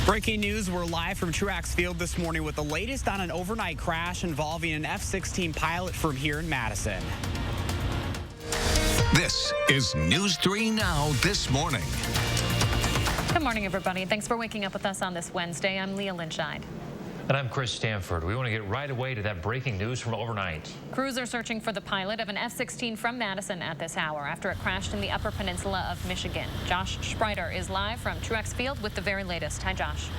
Breaking news, we're live from Truax Field this morning with the latest on an overnight crash involving an F-16 pilot from here in Madison. This is News 3 Now this morning. Good morning, everybody. Thanks for waking up with us on this Wednesday. I'm Leah Lynchide. And I'm Chris Stanford. We want to get right away to that breaking news from overnight. Crews are searching for the pilot of an F-16 from Madison at this hour after it crashed in the Upper Peninsula of Michigan. Josh Spreiter is live from Truax Field with the very latest. Hi, Josh.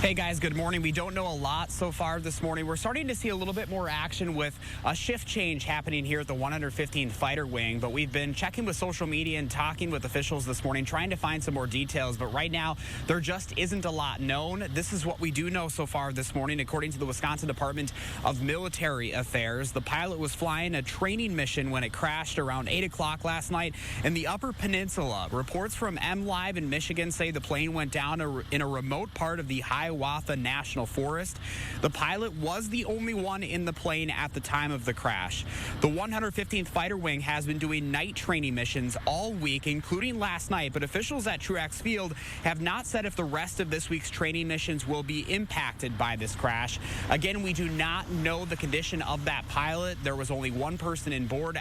Hey guys, good morning. We don't know a lot so far this morning. We're starting to see a little bit more action with a shift change happening here at the 115th Fighter Wing, but we've been checking with social media and talking with officials this morning, trying to find some more details, but right now there just isn't a lot known. This is what we do know so far this morning. According to the Wisconsin Department of Military Affairs, the pilot was flying a training mission when it crashed around 8 o'clock last night in the Upper Peninsula. Reports from MLive in Michigan say the plane went down in a remote part of the Hiawatha National Forest. The pilot was the only one in the plane at the time of the crash. The 115th Fighter Wing has been doing night training missions all week, including last night, but officials at Truax Field have not said if the rest of this week's training missions will be impacted by this crash. Again, we do not know the condition of that pilot. There was only one person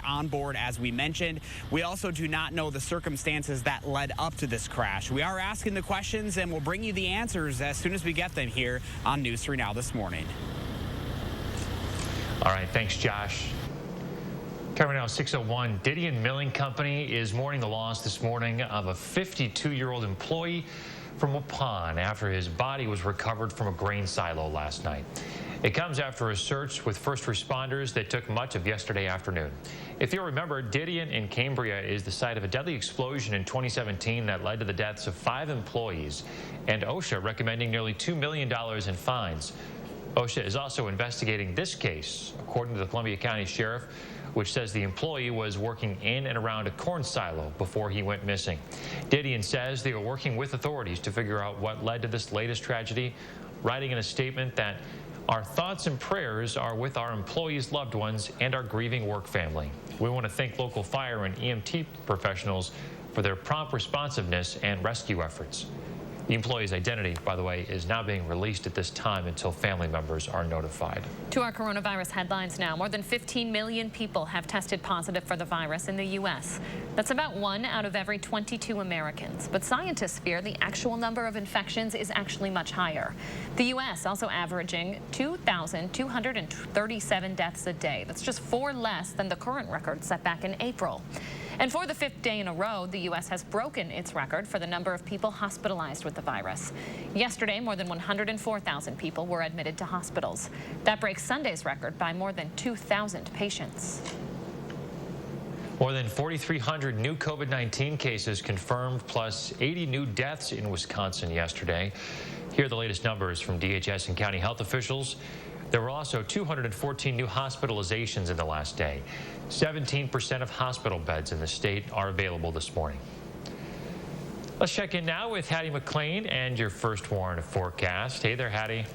on board, as we mentioned. We also do not know the circumstances that led up to this crash. We are asking the questions, and we'll bring you the answers as soon as we get them here on News 3 Now this morning. All right, thanks, Josh. Coming now, 6:01. Didion Milling Company is mourning the loss this morning of a 52-year-old employee from Waupun after his body was recovered from a grain silo last night. It comes after a search with first responders that took much of yesterday afternoon. If you remember, Didion in Cambria is the site of a deadly explosion in 2017 that led to the deaths of 5 employees, and OSHA recommending nearly $2 million in fines. OSHA is also investigating this case, according to the Columbia County Sheriff, which says the employee was working in and around a corn silo before he went missing. Didion says they are working with authorities to figure out what led to this latest tragedy, writing in a statement that our thoughts and prayers are with our employees' loved ones and our grieving work family. We want to thank local fire and EMT professionals for their prompt responsiveness and rescue efforts. The employee's identity, by the way, is now being released at this time until family members are notified. To our coronavirus headlines now. More than 15 million people have tested positive for the virus in the U.S. That's about 1 out of every 22 Americans. But scientists fear the actual number of infections is actually much higher. The U.S. also averaging 2,237 deaths a day. That's just 4 less than the current record set back in April. And for the 5th day in a row, the U.S. has broken its record for the number of people hospitalized with the virus. Yesterday, more than 104,000 people were admitted to hospitals. That breaks Sunday's record by more than 2,000 patients. More than 4,300 new COVID-19 cases confirmed, plus 80 new deaths in Wisconsin yesterday. Here are the latest numbers from DHS and county health officials. There were also 214 new hospitalizations in the last day. 17% of hospital beds in the state are available this morning. Let's check in now with Hattie McLean and your first warrant forecast. Hey there, Hattie.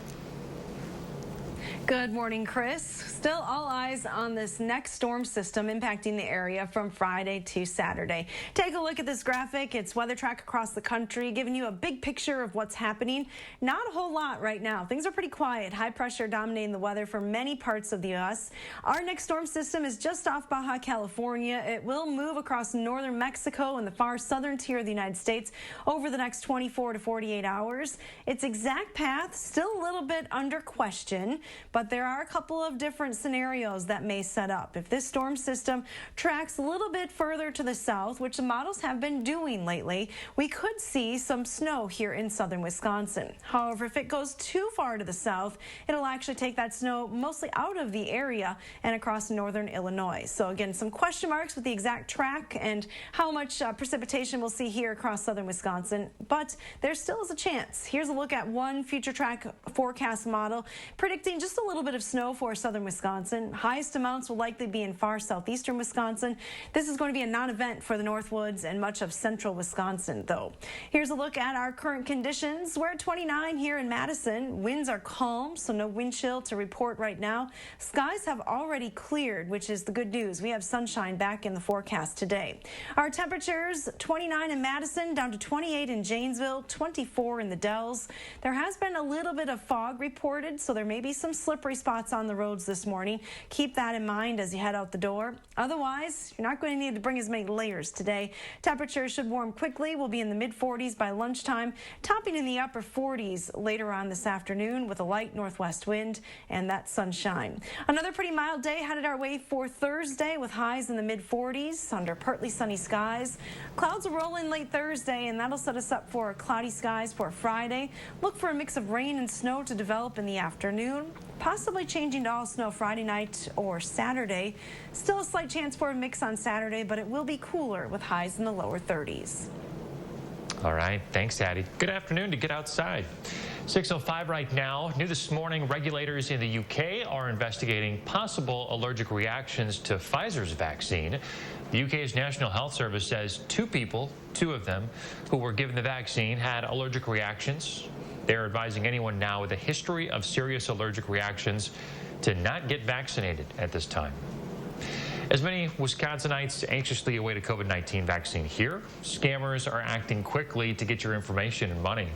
Good morning, Chris. Still all eyes on this next storm system impacting the area from Friday to Saturday. Take a look at this graphic. It's weather track across the country, giving you a big picture of what's happening. Not a whole lot right now. Things are pretty quiet. High pressure dominating the weather for many parts of the U.S. Our next storm system is just off Baja California. It will move across northern Mexico and the far southern tier of the United States over the next 24 to 48 hours. Its exact path still a little bit under question, but there are a couple of different scenarios that may set up. If this storm system tracks a little bit further to the south, which the models have been doing lately, we could see some snow here in southern Wisconsin. However, if it goes too far to the south, it'll actually take that snow mostly out of the area and across northern Illinois. So again, some question marks with the exact track and how much precipitation we'll see here across southern Wisconsin, but there still is a chance. Here's a look at one future track forecast model predicting just a a little bit of snow for southern Wisconsin. Highest amounts will likely be in far southeastern Wisconsin. This is going to be a non-event for the Northwoods and much of central Wisconsin, though. Here's a look at our current conditions. We're at 29 here in Madison. Winds are calm, so no wind chill to report right now. Skies have already cleared, which is the good news. We have sunshine back in the forecast today. Our temperatures, 29 in Madison, down to 28 in Janesville, 24 in the Dells. There has been a little bit of fog reported, so there may be some slippery spots on the roads this morning. Keep that in mind as you head out the door. Otherwise, you're not going to need to bring as many layers today. Temperatures should warm quickly. We'll be in the mid-40s by lunchtime, topping in the upper 40s later on this afternoon with a light northwest wind and that sunshine. Another pretty mild day headed our way for Thursday with highs in the mid-40s under partly sunny skies. Clouds will roll in late Thursday, and that'll set us up for cloudy skies for Friday. Look for a mix of rain and snow to develop in the afternoon, possibly changing to all snow Friday night or Saturday. Still a slight chance for a mix on Saturday, but it will be cooler with highs in the lower 30s. All right, thanks, Addie. Good afternoon to get outside. 6:05 right now. New this morning, regulators in the UK are investigating possible allergic reactions to Pfizer's vaccine. The UK's National Health Service says two of them who were given the vaccine had allergic reactions. They're advising anyone now with a history of serious allergic reactions to not get vaccinated at this time. As many Wisconsinites anxiously await a COVID-19 vaccine here, scammers are acting quickly to get your information and money.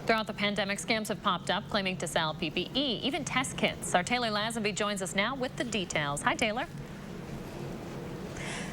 Throughout the pandemic, scams have popped up claiming to sell PPE, even test kits. Our Taylor Lazenby joins us now with the details. Hi, Taylor.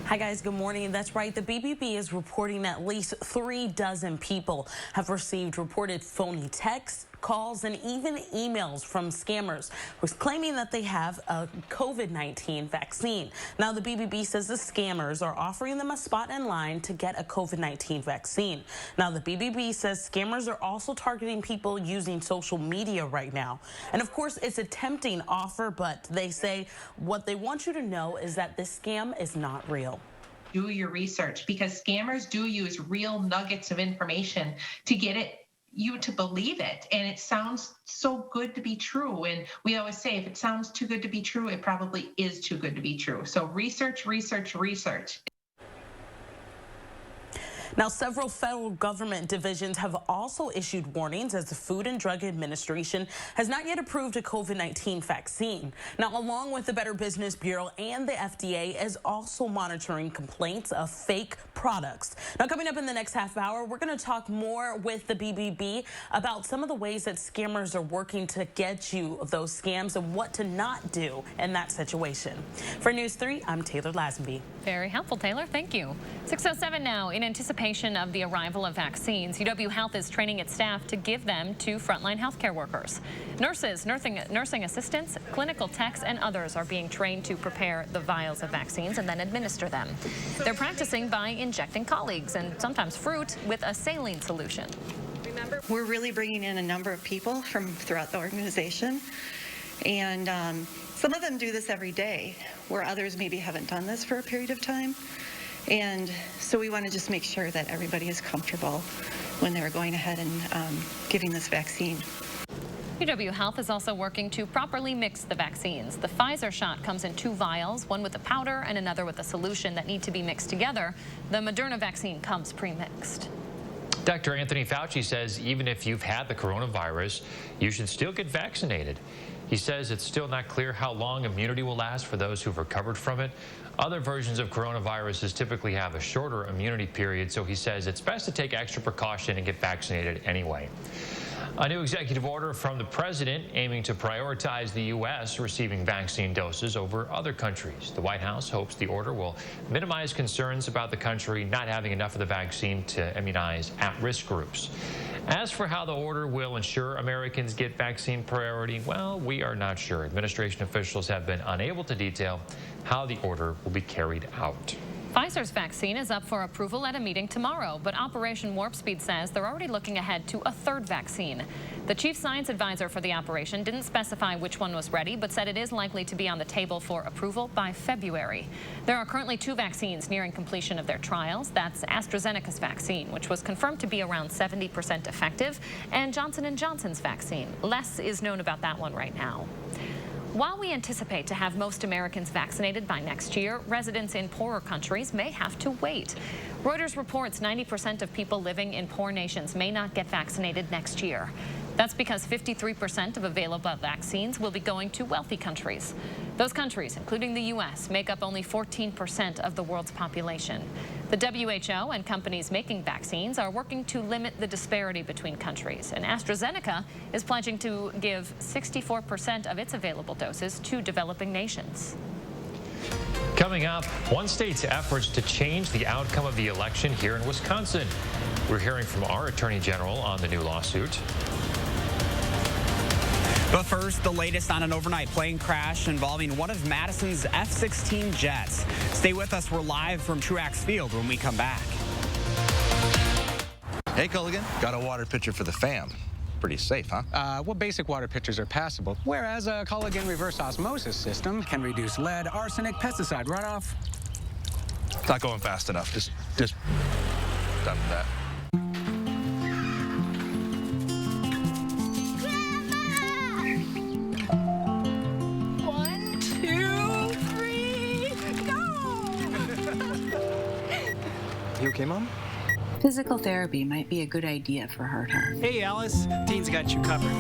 Hi guys, good morning. That's right. The BBB is reporting that at least 3 dozen people have received reported phony texts, calls, and even emails from scammers who's claiming that they have a COVID-19 vaccine. Now, the BBB says the scammers are offering them a spot in line to get a COVID-19 vaccine. Now, the BBB says scammers are also targeting people using social media right now. And of course, it's a tempting offer, but they say what they want you to know is that this scam is not real. Do your research, because scammers do use real nuggets of information to get you to believe it, and it sounds so good to be true. And we always say, if it sounds too good to be true, it probably is too good to be true. So research, research, research. Now, several federal government divisions have also issued warnings as the Food and Drug Administration has not yet approved a COVID-19 vaccine. Now, along with the Better Business Bureau and the FDA is also monitoring complaints of fake products. Now, coming up in the next half hour, we're going to talk more with the BBB about some of the ways that scammers are working to get you those scams and what to not do in that situation. For News 3, I'm Taylor Lazenby. Very helpful, Taylor. Thank you. 6:07 now. In anticipation of the arrival of vaccines, UW Health is training its staff to give them to frontline healthcare workers. Nurses, nursing assistants, clinical techs, and others are being trained to prepare the vials of vaccines and then administer them. They're practicing by injecting colleagues and sometimes fruit with a saline solution. We're really bringing in a number of people from throughout the organization, and some of them do this every day, where others maybe haven't done this for a period of time. And so we want to just make sure that everybody is comfortable when they're going ahead and giving this vaccine. UW Health is also working to properly mix the vaccines. The Pfizer shot comes in 2 vials, one with a powder and another with a solution that need to be mixed together. The Moderna vaccine comes pre-mixed. Dr. Anthony Fauci says even if you've had the coronavirus, you should still get vaccinated. He says it's still not clear how long immunity will last for those who've recovered from it. Other versions of coronaviruses typically have a shorter immunity period, so he says it's best to take extra precaution and get vaccinated anyway. A new executive order from the president aiming to prioritize the U.S. receiving vaccine doses over other countries. The White House hopes the order will minimize concerns about the country not having enough of the vaccine to immunize at-risk groups. As for how the order will ensure Americans get vaccine priority, well, we are not sure. Administration officials have been unable to detail how the order will be carried out. Pfizer's vaccine is up for approval at a meeting tomorrow, but Operation Warp Speed says they're already looking ahead to a 3rd vaccine. The chief science advisor for the operation didn't specify which one was ready, but said it is likely to be on the table for approval by February. There are currently 2 vaccines nearing completion of their trials. That's AstraZeneca's vaccine, which was confirmed to be around 70% effective, and Johnson & Johnson's vaccine. Less is known about that one right now. While we anticipate to have most Americans vaccinated by next year, residents in poorer countries may have to wait. Reuters reports 90% of people living in poor nations may not get vaccinated next year. That's because 53% of available vaccines will be going to wealthy countries. Those countries, including the U.S., make up only 14% of the world's population. The WHO and companies making vaccines are working to limit the disparity between countries, and AstraZeneca is pledging to give 64% of its available doses to developing nations. Coming up, one state's efforts to change the outcome of the election here in Wisconsin. We're hearing from our Attorney General on the new lawsuit. But first, the latest on an overnight plane crash involving one of Madison's F-16 jets. Stay with us. We're live from Truax Field when we come back. Hey, Culligan. Got a water pitcher for the fam. Pretty safe, huh? Well, basic water pitchers are passable, whereas a Culligan reverse osmosis system can reduce lead, arsenic, pesticide runoff. It's not going fast enough. Just done with that. You okay, Mom? Physical therapy might be a good idea for her. Hey, Alice. Dean's got you covered.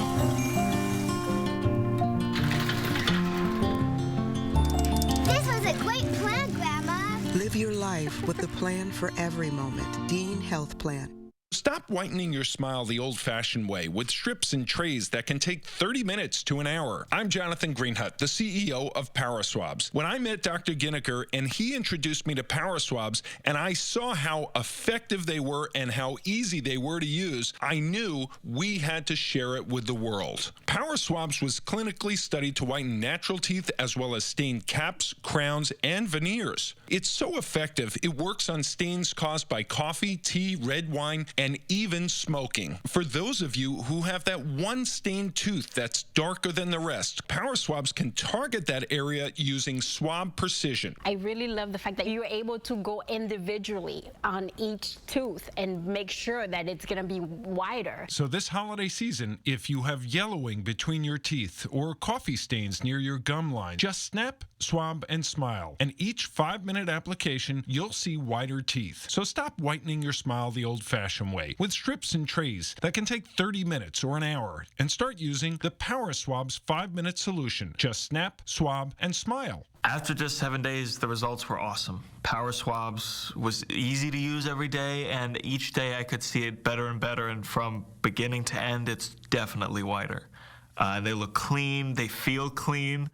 This was a great plan, Grandma. Live your life with a plan for every moment. Dean Health Plan. Stop whitening your smile the old-fashioned way with strips and trays that can take 30 minutes to an hour. I'm Jonathan Greenhut, the CEO of PowerSwabs. When I met Dr. Ginniker and he introduced me to PowerSwabs and I saw how effective they were and how easy they were to use, I knew we had to share it with the world. PowerSwabs was clinically studied to whiten natural teeth as well as stain caps, crowns, and veneers. It's so effective, it works on stains caused by coffee, tea, red wine, and even smoking. For those of you who have that one stained tooth that's darker than the rest, PowerSwabs can target that area using swab precision. I really love the fact that you're able to go individually on each tooth and make sure that it's going to be wider. So this holiday season, if you have yellowing between your teeth or coffee stains near your gum line, just snap, swab, and smile. And each 5-minute application, you'll see whiter teeth. So stop whitening your smile the old-fashioned way with strips and trays that can take 30 minutes or an hour, and start using the PowerSwabs 5-minute solution. Just snap, swab, and smile. After just 7 days, the results were awesome. PowerSwabs was easy to use every day, and each day I could see it better and better, and from beginning to end, it's definitely whiter. They look clean, they feel clean.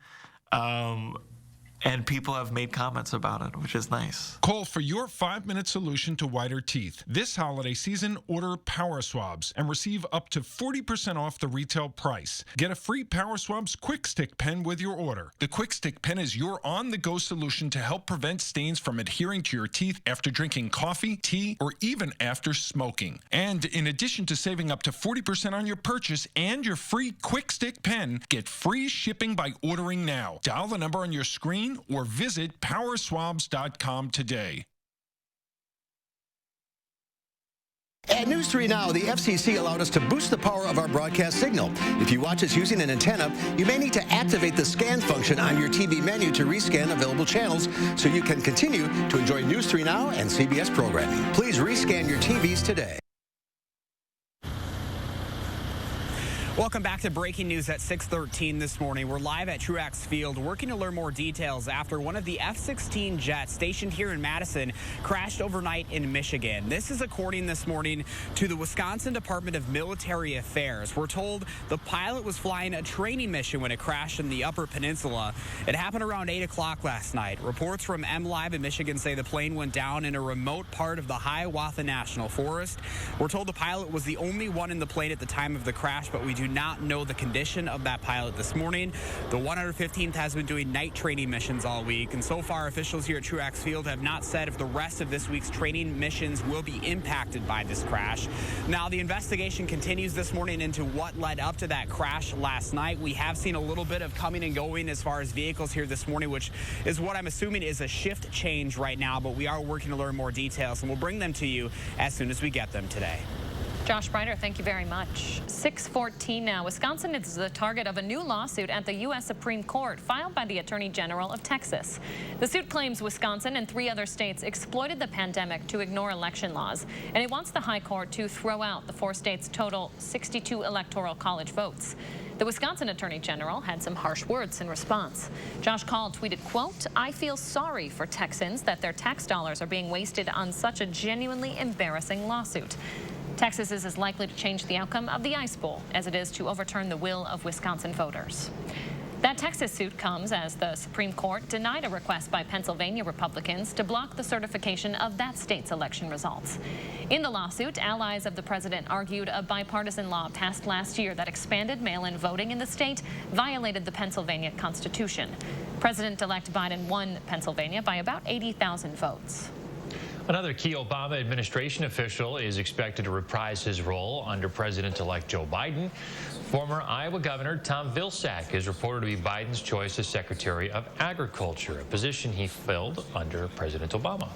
And people have made comments about it, which is nice. Call for your 5-minute solution to whiter teeth. This holiday season, order PowerSwabs and receive up to 40% off the retail price. Get a free PowerSwabs Quick Stick pen with your order. The Quick Stick pen is your on-the-go solution to help prevent stains from adhering to your teeth after drinking coffee, tea, or even after smoking. And in addition to saving up to 40% on your purchase and your free Quick Stick pen, get free shipping by ordering now. Dial the number on your screen or visit powerswabs.com today. At News 3 Now, the FCC allowed us to boost the power of our broadcast signal. If you watch us using an antenna, you may need to activate the scan function on your TV menu to rescan available channels so you can continue to enjoy News 3 Now and CBS programming. Please rescan your TVs today. Welcome back to breaking news at 6:13 this morning. We're live at Truax Field working to learn more details after one of the F-16 jets stationed here in Madison crashed overnight in Michigan. This is according this morning to the Wisconsin Department of Military Affairs. We're told the pilot was flying a training mission when it crashed in the Upper Peninsula. It happened around 8 o'clock last night. Reports from MLive in Michigan say the plane went down in a remote part of the Hiawatha National Forest. We're told the pilot was the only one in the plane at the time of the crash, but we do not know the condition of that pilot this morning. The 115th has been doing night training missions all week, and so far officials here at Truax Field have not said if the rest of this week's training missions will be impacted by this crash. Now, the investigation continues this morning into what led up to that crash last night. We have seen a little bit of coming and going as far as vehicles here this morning, which is what I'm assuming is a shift change right now, but we are working to learn more details, and we'll bring them to you as soon as we get them today. Josh Breiter, thank you very much. 6:14 now. Wisconsin is the target of a new lawsuit at the U.S. Supreme Court filed by the Attorney General of Texas. The suit claims Wisconsin and 3 other states exploited the pandemic to ignore election laws, and it wants the High Court to throw out the 4 states' total 62 electoral college votes. The Wisconsin Attorney General had some harsh words in response. Josh Kaul tweeted, quote, "I feel sorry for Texans that their tax dollars are being wasted on such a genuinely embarrassing lawsuit. Texas is as likely to change the outcome of the Ice Bowl as it is to overturn the will of Wisconsin voters." That Texas suit comes as the Supreme Court denied a request by Pennsylvania Republicans to block the certification of that state's election results. In the lawsuit, allies of the president argued a bipartisan law passed last year that expanded mail-in voting in the state violated the Pennsylvania Constitution. President-elect Biden won Pennsylvania by about 80,000 votes. Another key Obama administration official is expected to reprise his role under President-elect Joe Biden. Former Iowa Governor Tom Vilsack is reported to be Biden's choice as Secretary of Agriculture, a position he filled under President Obama.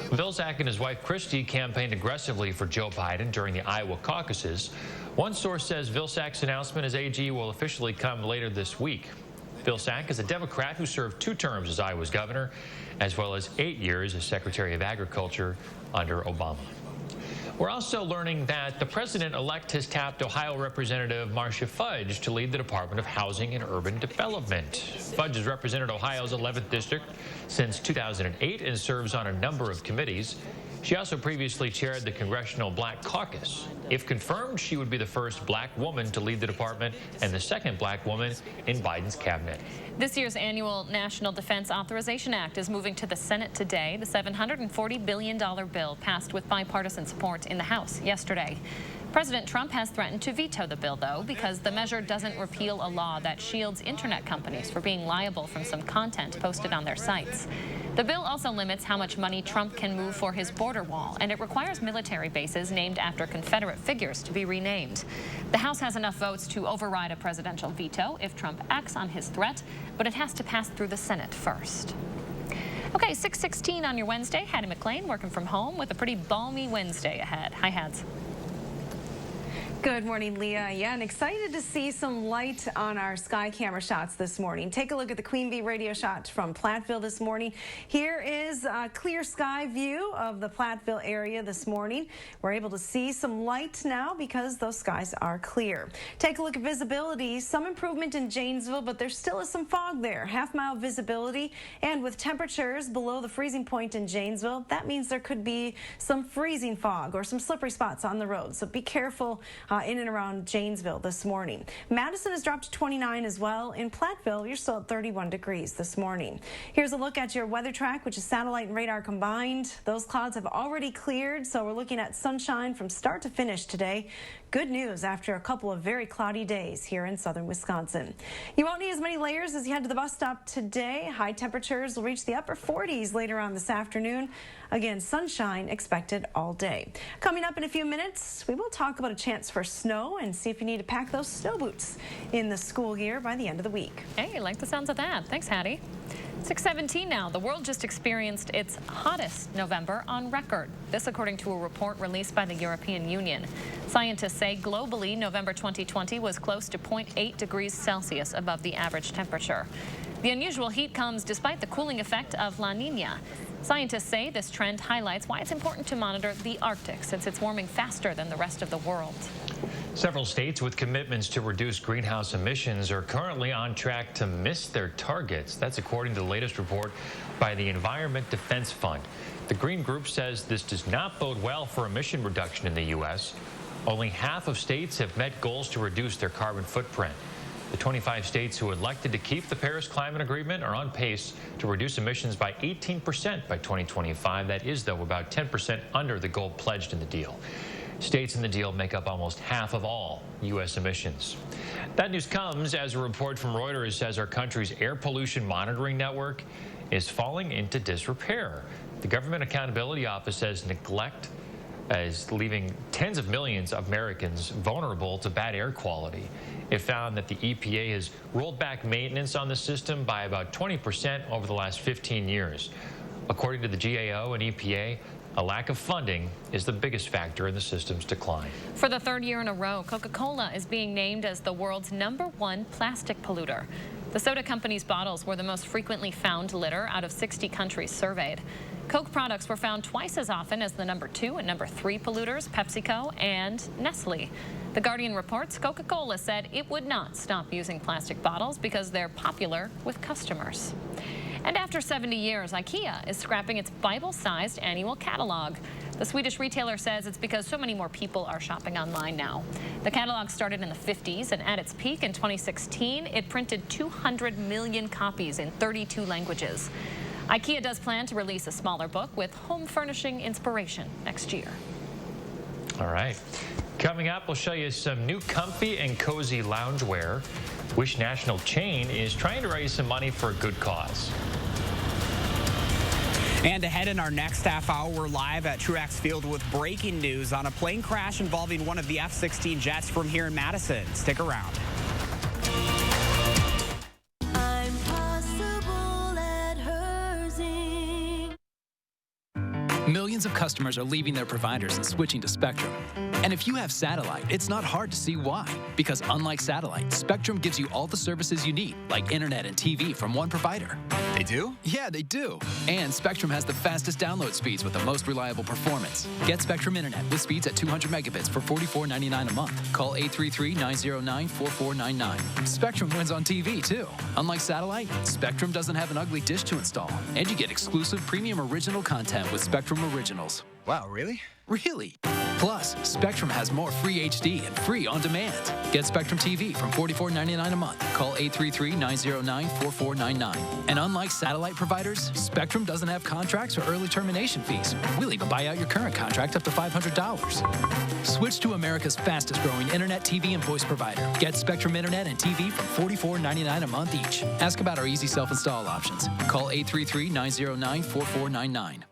Vilsack and his wife Christy campaigned aggressively for Joe Biden during the Iowa caucuses. One source says Vilsack's announcement as AG will officially come later this week. Vilsack is a Democrat who served 2 terms as Iowa's governor, as well as 8 years as Secretary of Agriculture under Obama. We're also learning that the president-elect has tapped Ohio Representative Marcia Fudge to lead the Department of Housing and Urban Development. Fudge has represented Ohio's 11th district since 2008 and serves on a number of committees. She also previously chaired the Congressional Black Caucus. If confirmed, she would be the first black woman to lead the department and the second black woman in Biden's cabinet. This year's annual National Defense Authorization Act is moving to the Senate today. The $740 billion bill passed with bipartisan support in the House yesterday. President Trump has threatened to veto the bill, though, because the measure doesn't repeal a law that shields internet companies from being liable from some content posted on their sites. The bill also limits how much money Trump can move for his border wall, and it requires military bases named after Confederate figures to be renamed. The House has enough votes to override a presidential veto if Trump acts on his threat, but it has to pass through the Senate first. Okay, 6:16 on your Wednesday. Hattie McLean working from home with a pretty balmy Wednesday ahead. Hi, Hads. Good morning, Leah. Yeah, and excited to see some light on our sky camera shots this morning. Take a look at the Queen Bee radio shot from Platteville this morning. Here is a clear sky view of the Platteville area this morning. We're able to see some light now because those skies are clear. Take a look at visibility. Some improvement in Janesville, but there still is some fog there. Half-mile visibility, and with temperatures below the freezing point in Janesville, that means there could be some freezing fog or some slippery spots on the road. So be careful in and around Janesville this morning. Madison has dropped to 29 as well. In Platteville, you're still at 31 degrees this morning. Here's a look at your weather track, which is satellite and radar combined. Those clouds have already cleared, so we're looking at sunshine from start to finish today. Good news after a couple of very cloudy days here in southern Wisconsin. You won't need as many layers as you head to the bus stop today. High temperatures will reach the upper 40s later on this afternoon. Again, sunshine expected all day. Coming up in a few minutes, we will talk about a chance for snow and see if you need to pack those snow boots in the school year by the end of the week. Hey, like the sounds of that. Thanks, Hattie. 6:17 now. The world just experienced its hottest November on record. This according to a report released by the European Union. Scientists say globally, November 2020 was close to 0.8 degrees Celsius above the average temperature. The unusual heat comes despite the cooling effect of La Nina. Scientists say this trend highlights why it's important to monitor the Arctic, since it's warming faster than the rest of the world. Several states with commitments to reduce greenhouse emissions are currently on track to miss their targets. That's according to the latest report by the Environment Defense Fund. The Green Group says this does not bode well for emission reduction in the U.S. Only half of states have met goals to reduce their carbon footprint. The 25 states who elected to keep the Paris Climate Agreement are on pace to reduce emissions by 18% by 2025. That is, though, about 10% under the goal pledged in the deal. States in the deal make up almost half of all U.S. emissions. That news comes as a report from Reuters says our country's air pollution monitoring network is falling into disrepair. The Government Accountability Office says neglect is leaving tens of millions of Americans vulnerable to bad air quality. It found that the EPA has rolled back maintenance on the system by about 20% over the last 15 years. According to the GAO and EPA, A lack of funding is the biggest factor in the system's decline. For the third year in a row, Coca-Cola is being named as the world's #1 plastic polluter. The soda company's bottles were the most frequently found litter out of 60 countries surveyed. Coke products were found twice as often as the #2 and #3 polluters, PepsiCo and Nestle. The Guardian reports Coca-Cola said it would not stop using plastic bottles because they're popular with customers. And after 70 years, IKEA is scrapping its Bible-sized annual catalog. The Swedish retailer says it's because so many more people are shopping online now. The catalog started in the 50s, and at its peak in 2016, it printed 200 million copies in 32 languages. IKEA does plan to release a smaller book with home furnishing inspiration next year. All right. Coming up, we'll show you some new comfy and cozy loungewear. Wish National Chain is trying to raise some money for a good cause. And ahead in our next half hour, we're live at Truax Field with breaking news on a plane crash involving one of the F-16 jets from here in Madison. Stick around. Millions of customers are leaving their providers and switching to Spectrum. And if you have satellite, it's not hard to see why. Because unlike satellite, Spectrum gives you all the services you need, like internet and TV from one provider. They do? Yeah, they do. And Spectrum has the fastest download speeds with the most reliable performance. Get Spectrum Internet with speeds at 200 megabits for $44.99 a month. Call 833-909-4499. Spectrum wins on TV, too. Unlike satellite, Spectrum doesn't have an ugly dish to install. And you get exclusive premium original content with Spectrum Originals. Wow, really? Really. Plus, Spectrum has more free HD and free on demand. Get Spectrum TV from $44.99 a month. Call 833-909-4499. And unlike satellite providers, Spectrum doesn't have contracts or early termination fees. We'll even buy out your current contract up to $500. Switch to America's fastest growing internet, TV, and voice provider. Get Spectrum Internet and TV from $44.99 a month each. Ask about our easy self-install options. Call 833-909-4499.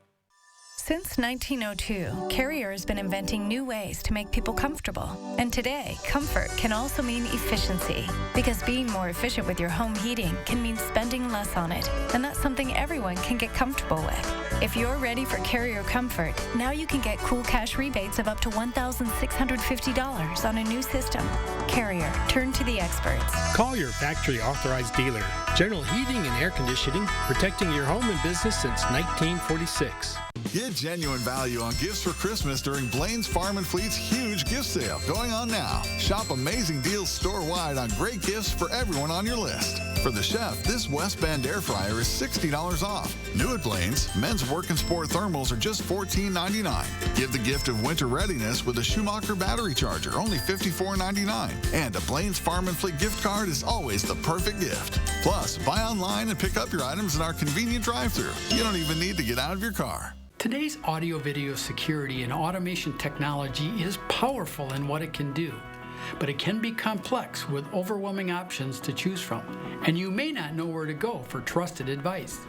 Since 1902, Carrier has been inventing new ways to make people comfortable. And today, comfort can also mean efficiency. Because being more efficient with your home heating can mean spending less on it. And that's something everyone can get comfortable with. If you're ready for Carrier comfort, now you can get cool cash rebates of up to $1,650 on a new system. Carrier, turn to the experts. Call your factory authorized dealer. General Heating and Air Conditioning, protecting your home and business since 1946. Get genuine value on gifts for Christmas during Blaine's Farm and Fleet's huge gift sale going on now. Shop amazing deals store-wide on great gifts for everyone on your list. For the chef, this West Bend air fryer is $60 off. New at Blaine's, men's work and sport thermals are just $14.99. Give the gift of winter readiness with a Schumacher battery charger, only $54.99. And a Blaine's Farm and Fleet gift card is always the perfect gift. Plus, buy online and pick up your items in our convenient drive-thru. You don't even need to get out of your car. Today's audio-video security and automation technology is powerful in what it can do, but it can be complex with overwhelming options to choose from, and you may not know where to go for trusted advice.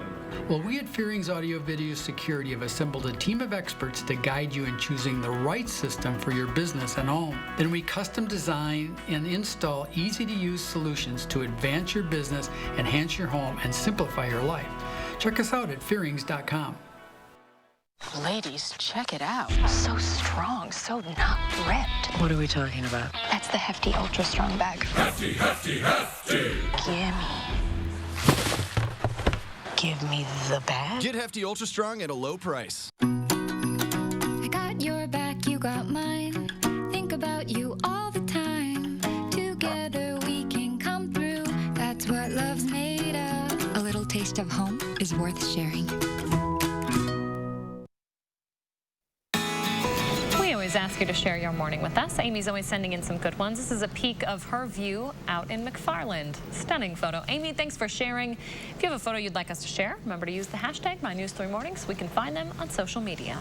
Well, we at Fearing's Audio-Video Security have assembled a team of experts to guide you in choosing the right system for your business and home. Then we custom design and install easy-to-use solutions to advance your business, enhance your home, and simplify your life. Check us out at fearings.com. Ladies, check it out. So strong, so not ripped. What are we talking about? That's the Hefty Ultra Strong bag. Hefty, hefty, hefty. Give me the bag. Get Hefty Ultra Strong at a low price. I got your back, you got mine. Think about you all the time. Together we can come through. That's what love's made of. A little taste of home is worth sharing. Ask you to share your morning with us. Amy's always sending in some good ones. This is a peek of her view out in McFarland. Stunning photo. Amy, thanks for sharing. If you have a photo you'd like us to share, remember to use the hashtag MyNews3Morning so we can find them on social media.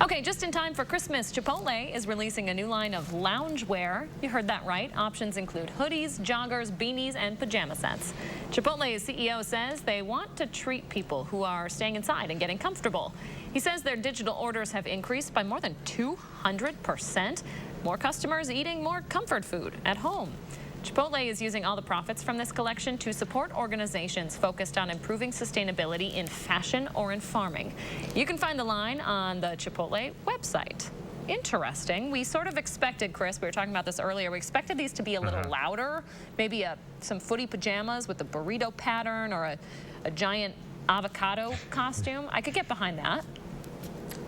Okay, just in time for Christmas, Chipotle is releasing a new line of loungewear. You heard that right. Options include hoodies, joggers, beanies, and pajama sets. Chipotle's CEO says they want to treat people who are staying inside and getting comfortable. He says their digital orders have increased by more than 200%. More customers eating more comfort food at home. Chipotle is using all the profits from this collection to support organizations focused on improving sustainability in fashion or in farming. You can find the line on the Chipotle website. Interesting. We sort of expected, Chris, we were talking about this earlier, we expected these to be a little louder, maybe some footy pajamas with a burrito pattern or a giant avocado costume. I could get behind that.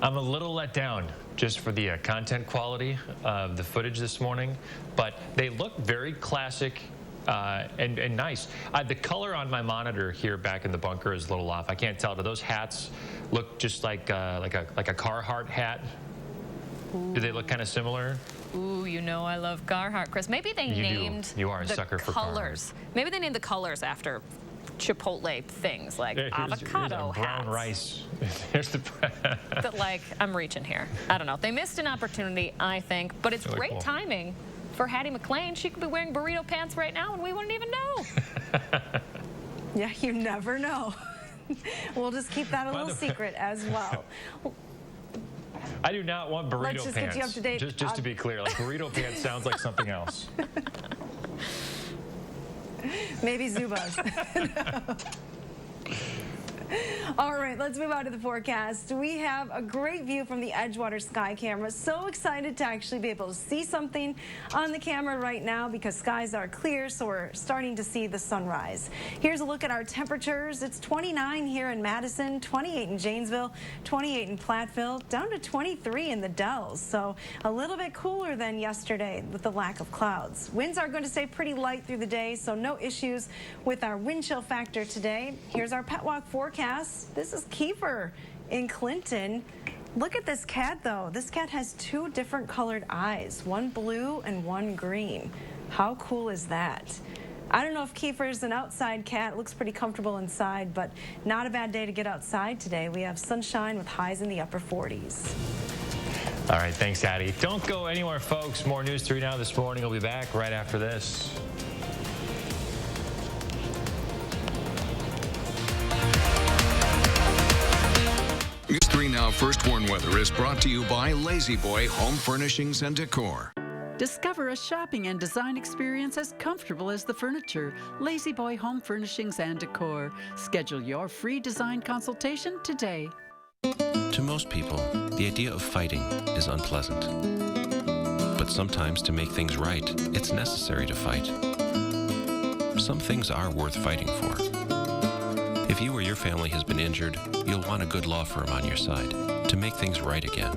I'm a little let down just for the content quality of the footage this morning, but they look very classic and nice. The color on my monitor here back in the bunker is a little off. I can't tell. Do those hats look just like a Carhartt hat? Ooh. Do they look kind of similar? Ooh, you know I love Carhartt, Chris. Maybe they named You are a sucker for colors. Maybe they named the colors after Chipotle things like avocado here's brown hats. Rice. Here's the But like, I'm reaching here. I don't know. They missed an opportunity, I think, but it's really great cool timing for Hattie McLean. She could be wearing burrito pants right now and we wouldn't even know. Yeah, you never know. We'll just keep that a little secret as well. I do not want burrito Let's just pants. get you up to date. Just to be clear, like burrito pants sounds like something else. Maybe Zubas. All right, let's move on to the forecast. We have a great view from the Edgewater sky camera. So excited to actually be able to see something on the camera right now because skies are clear, so we're starting to see the sunrise. Here's a look at our temperatures. It's 29 here in Madison, 28 in Janesville, 28 in Platteville, down to 23 in the Dells. So a little bit cooler than yesterday with the lack of clouds. Winds are going to stay pretty light through the day, so no issues with our wind chill factor today. Here's our pet walk forecast. This is Kiefer in Clinton. Look at this cat, though. This cat has two different colored eyes, one blue and one green. How cool is that? I don't know if Kiefer's an outside cat. It looks pretty comfortable inside, but not a bad day to get outside today. We have sunshine with highs in the upper 40s. All right, thanks, Addie. Don't go anywhere, folks. More News 3 Now this morning. We'll be back right after this. News 3 Now First Warn Weather is brought to you by Lazy Boy Home Furnishings and Decor. Discover a shopping and design experience as comfortable as the furniture. Lazy Boy Home Furnishings and Decor. Schedule your free design consultation today. To most people, the idea of fighting is unpleasant. But sometimes to make things right, it's necessary to fight. Some things are worth fighting for. If you or your family has been injured, you'll want a good law firm on your side to make things right again.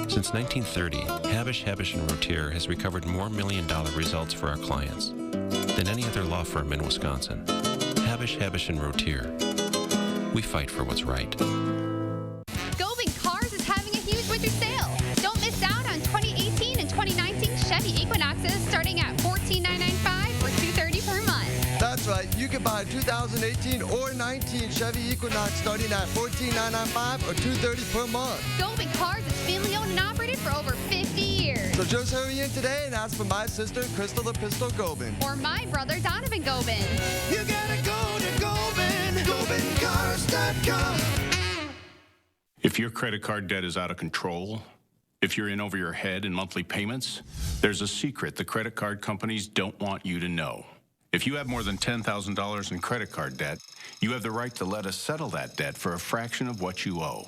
Since 1930, Habish, Habish & Rotier has recovered more million-dollar results for our clients than any other law firm in Wisconsin. Habish, Habish & Rotier. We fight for what's right. Gobin Cars is having a huge winter sale. Don't miss out on 2018 and 2019 Chevy Equinoxes starting at $14,995 or $230 per month. That's right. You can buy a 2018 or 19 Chevy Equinox starting at $14,995 or $230 per month. Gobin Cars is family owned and operated for over 50 years. So just hurry in today and ask for my sister, Crystal the Pistol Gobin. Or my brother, Donovan Gobin. You gotta go to Gobin, GobinCars.com. If your credit card debt is out of control, if you're in over your head in monthly payments, there's a secret the credit card companies don't want you to know. If you have more than $10,000 in credit card debt, you have the right to let us settle that debt for a fraction of what you owe.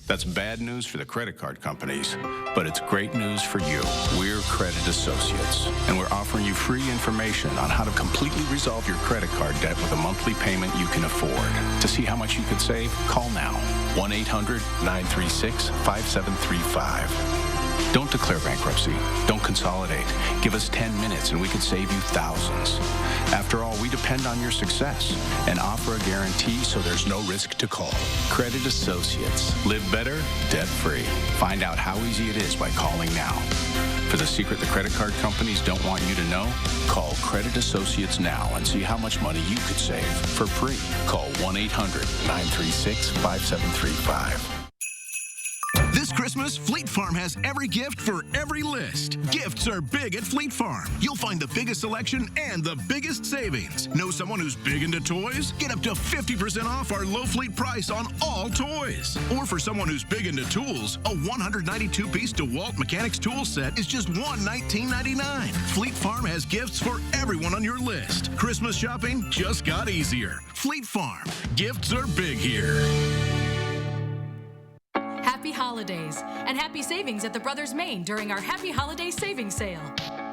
That's bad news for the credit card companies, but it's great news for you. We're Credit Associates, and we're offering you free information on how to completely resolve your credit card debt with a monthly payment you can afford. To see how much you could save, call now. 1-800-936-5735. Don't declare bankruptcy. Don't consolidate. Give us 10 minutes and we could save you thousands. After all, we depend on your success and offer a guarantee so there's no risk to call. Credit Associates. Live better, debt-free. Find out how easy it is by calling now. For the secret the credit card companies don't want you to know, call Credit Associates now and see how much money you could save for free. Call 1-800-936-5735. This This Christmas, Fleet Farm has every gift for every list. Gifts are big at Fleet Farm. You'll find the biggest selection and the biggest savings. Know someone who's big into toys? Get up to 50% off our low fleet price on all toys. Or for someone who's big into tools, a 192-piece DeWalt Mechanics tool set is just $19.99. Fleet Farm has gifts for everyone on your list. Christmas shopping just got easier. Fleet Farm. Gifts are big here. Happy holidays and happy savings at the Brothers Maine during our Happy Holiday Savings Sale.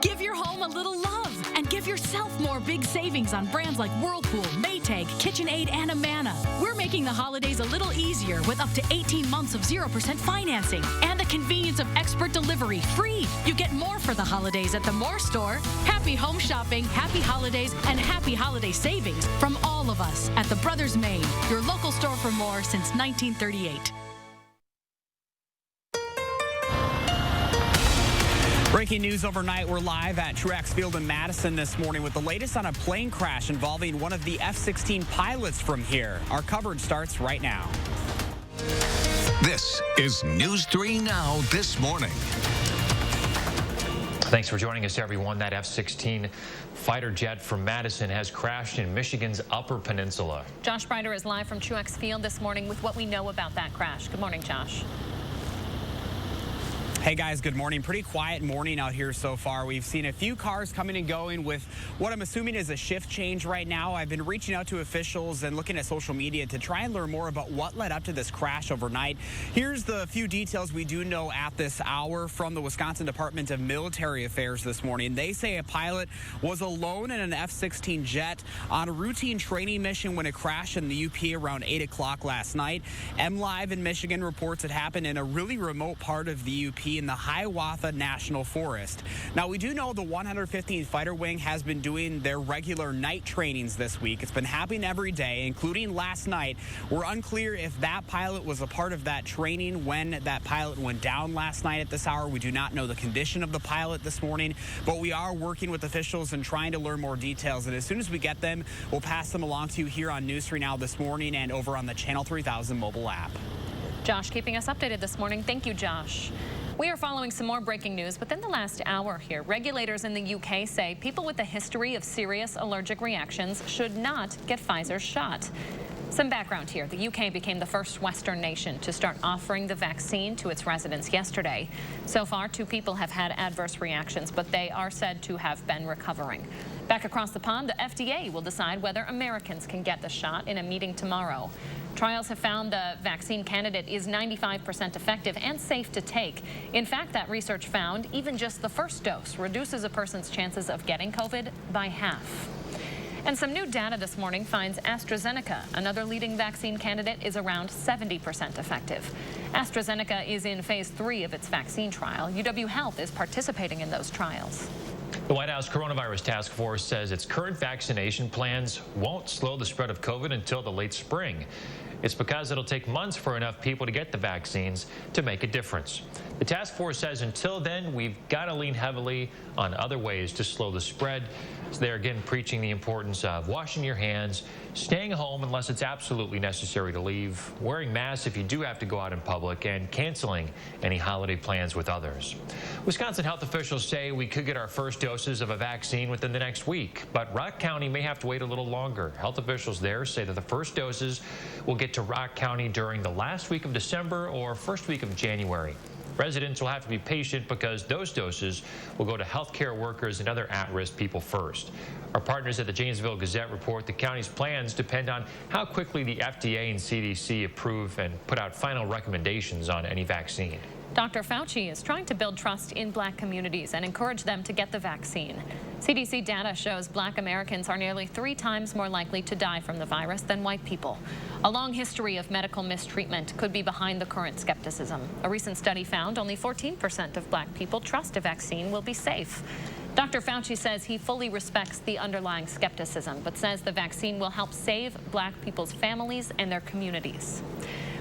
Give your home a little love and give yourself more big savings on brands like Whirlpool, Maytag, KitchenAid, and Amana. We're making the holidays a little easier with up to 18 months of 0% financing and the convenience of expert delivery free. You get more for the holidays at the Moore store. Happy home shopping, happy holidays, and happy holiday savings from all of us at the Brothers Maine, your local store for more since 1938. Breaking news overnight, we're live at Truex Field in Madison this morning with the latest on a plane crash involving one of the F-16 pilots from here. Our coverage starts right now. This is News 3 Now this morning. Thanks for joining us, everyone. That F-16 fighter jet from Madison has crashed in Michigan's Upper Peninsula. Josh Breider is live from Truex Field this morning with what we know about that crash. Good morning, Josh. Hey guys, good morning. Pretty quiet morning out here so far. We've seen a few cars coming and going with what I'm assuming is a shift change right now. I've been reaching out to officials and looking at social media to try and learn more about what led up to this crash overnight. Here's the few details we do know at this hour from the Wisconsin Department of Military Affairs this morning. They say a pilot was alone in an F-16 jet on a routine training mission when it crashed in the UP around 8 o'clock last night. MLive in Michigan reports it happened in a really remote part of the UP in the Hiawatha National Forest. Now, we do know the 115th Fighter Wing has been doing their regular night trainings this week. It's been happening every day, including last night. We're unclear if that pilot was a part of that training when that pilot went down last night at this hour. We do not know the condition of the pilot this morning, but we are working with officials and trying to learn more details. And as soon as we get them, we'll pass them along to you here on News 3 Now this morning and over on the Channel 3000 mobile app. Josh keeping us updated this morning. Thank you, Josh. We are following some more breaking news within the last hour here. Regulators in the UK say people with a history of serious allergic reactions should not get Pfizer's shot. Some background here. The UK became the first Western nation to start offering the vaccine to its residents yesterday. So far, 2 people have had adverse reactions, but they are said to have been recovering. Back across the pond, the FDA will decide whether Americans can get the shot in a meeting tomorrow. Trials have found the vaccine candidate is 95% effective and safe to take. In fact, that research found even just the first dose reduces a person's chances of getting COVID by half. And some new data this morning finds AstraZeneca, another leading vaccine candidate, is around 70% effective. AstraZeneca is in phase 3 of its vaccine trial. UW Health is participating in those trials. The White House Coronavirus Task Force says its current vaccination plans won't slow the spread of COVID until the late spring. It's because it'll take months for enough people to get the vaccines to make a difference. The task force says until then, we've got to lean heavily on other ways to slow the spread. So they're again preaching the importance of washing your hands, staying home unless it's absolutely necessary to leave, wearing masks if you do have to go out in public, and canceling any holiday plans with others. Wisconsin health officials say we could get our first doses of a vaccine within the next week, but Rock County may have to wait a little longer. Health officials there say that the first doses will get to Rock County during the last week of December or first week of January. Residents will have to be patient because those doses will go to healthcare workers and other at-risk people first. Our partners at the Janesville Gazette report the county's plans depend on how quickly the FDA and CDC approve and put out final recommendations on any vaccine. Dr. Fauci is trying to build trust in Black communities and encourage them to get the vaccine. CDC data shows Black Americans are nearly 3 times more likely to die from the virus than white people. A long history of medical mistreatment could be behind the current skepticism. A recent study found only 14% of Black people trust a vaccine will be safe. Dr. Fauci says he fully respects the underlying skepticism, but says the vaccine will help save Black people's families and their communities.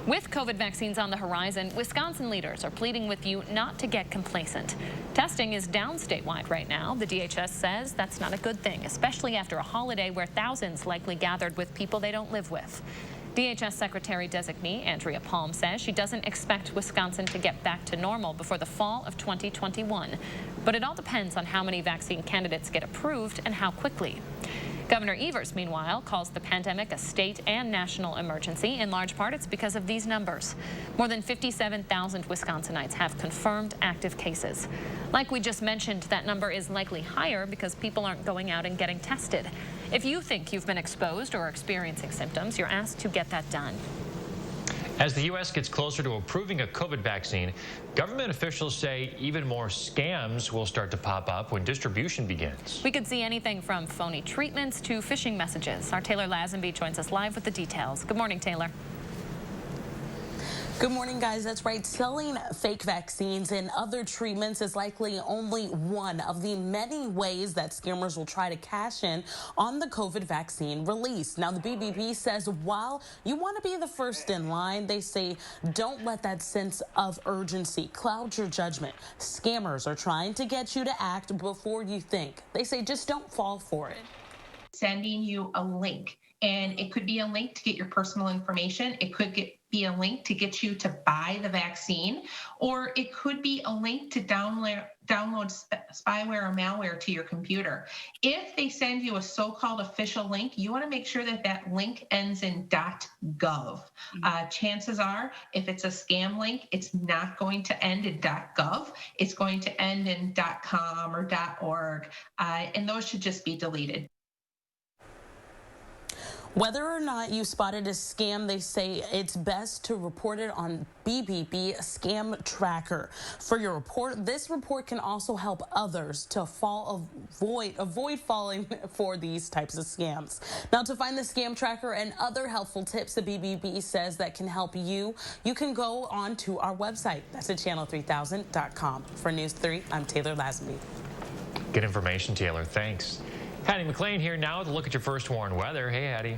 With COVID vaccines on the horizon, Wisconsin leaders are pleading with you not to get complacent. Testing is down statewide right now. The DHS says that's not a good thing, especially after a holiday where thousands likely gathered with people they don't live with. DHS Secretary-designee Andrea Palm says she doesn't expect Wisconsin to get back to normal before the fall of 2021. But it all depends on how many vaccine candidates get approved and how quickly. Governor Evers, meanwhile, calls the pandemic a state and national emergency. In large part, it's because of these numbers. More than 57,000 Wisconsinites have confirmed active cases. Like we just mentioned, that number is likely higher because people aren't going out and getting tested. If you think you've been exposed or experiencing symptoms, you're asked to get that done. As the U.S. gets closer to approving a COVID vaccine, government officials say even more scams will start to pop up when distribution begins. We could see anything from phony treatments to phishing messages. Our Taylor Lazenby joins us live with the details. Good morning, Taylor. Good morning, guys. That's right. Selling fake vaccines and other treatments is likely only one of the many ways that scammers will try to cash in on the COVID vaccine release. Now, the BBB says while you want to be the first in line, they say don't let that sense of urgency cloud your judgment. Scammers are trying to get you to act before you think. They say just don't fall for it. Sending you a link, and it could be a link to get your personal information. It could be a link to get you to buy the vaccine, or it could be a link to download spyware or malware to your computer. If they send you a so-called official link, you want to make sure that that link ends in .gov. Chances are, if it's a scam link, it's not going to end in .gov. It's going to end in .com or .org, and those should just be deleted. Whether or not you spotted a scam, they say it's best to report it on BBB Scam Tracker. For your report, this report can also help others to avoid falling for these types of scams. Now, to find the Scam Tracker and other helpful tips the BBB says that can help you, you can go on to our website. That's at channel3000.com. For News 3, I'm Taylor Lazenby. Good information, Taylor. Thanks. Hattie McLean here now with a look at your first warned weather. Hey, Hattie.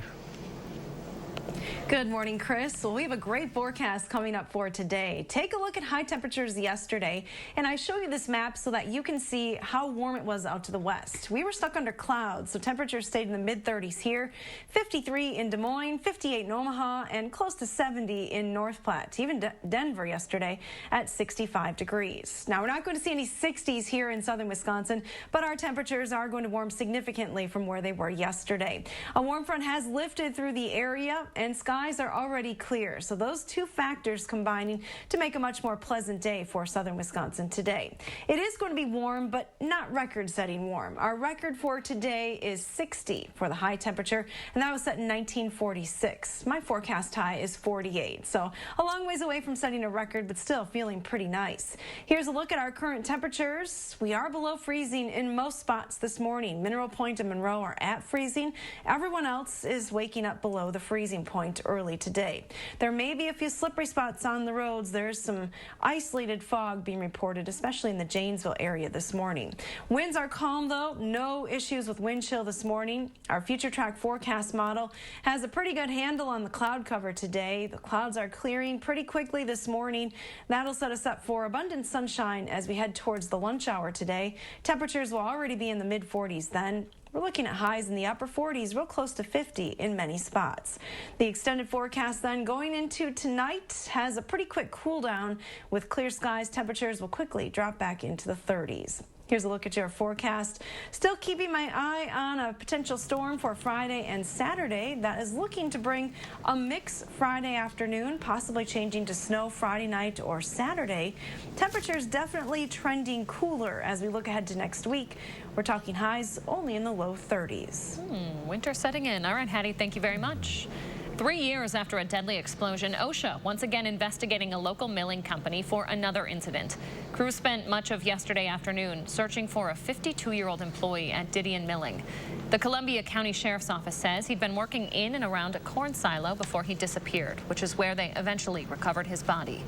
Good morning, Chris. Well, we have a great forecast coming up for today. Take a look at high temperatures yesterday, and I show you this map so that you can see how warm it was out to the west. We were stuck under clouds, so temperatures stayed in the mid-30s here, 53 in Des Moines, 58 in Omaha, and close to 70 in North Platte. Even Denver yesterday at 65 degrees. Now, we're not going to see any 60s here in southern Wisconsin, but our temperatures are going to warm significantly from where they were yesterday. A warm front has lifted through the area, and skies are already clear. So those two factors combining to make a much more pleasant day for southern Wisconsin today. It is going to be warm, but not record-setting warm. Our record for today is 60 for the high temperature, and that was set in 1946. My forecast high is 48, so a long ways away from setting a record, but still feeling pretty nice. Here's a look at our current temperatures. We are below freezing in most spots this morning. Mineral Point and Monroe are at freezing. Everyone else is waking up below the freezing point early today. There may be a few slippery spots on the roads. There's some isolated fog being reported, especially in the Janesville area this morning. Winds are calm, though. No issues with wind chill this morning. Our Future Track forecast model has a pretty good handle on the cloud cover today. The clouds are clearing pretty quickly this morning. That'll set us up for abundant sunshine as we head towards the lunch hour today. Temperatures will already be in the mid-40s then. We're looking at highs in the upper 40s, real close to 50 in many spots. The extended forecast then going into tonight has a pretty quick cool down. With clear skies, temperatures will quickly drop back into the 30s. Here's a look at your forecast. Still keeping my eye on a potential storm for Friday and Saturday that is looking to bring a mix Friday afternoon, possibly changing to snow Friday night or Saturday. Temperatures definitely trending cooler as we look ahead to next week. We're talking highs only in the low 30s. Winter setting in. All right, Hattie, thank you very much. 3 years after a deadly explosion, OSHA once again investigating a local milling company for another incident. Crews spent much of yesterday afternoon searching for a 52-year-old employee at Didion Milling. The Columbia County Sheriff's Office says he'd been working in and around a corn silo before he disappeared, which is where they eventually recovered his body.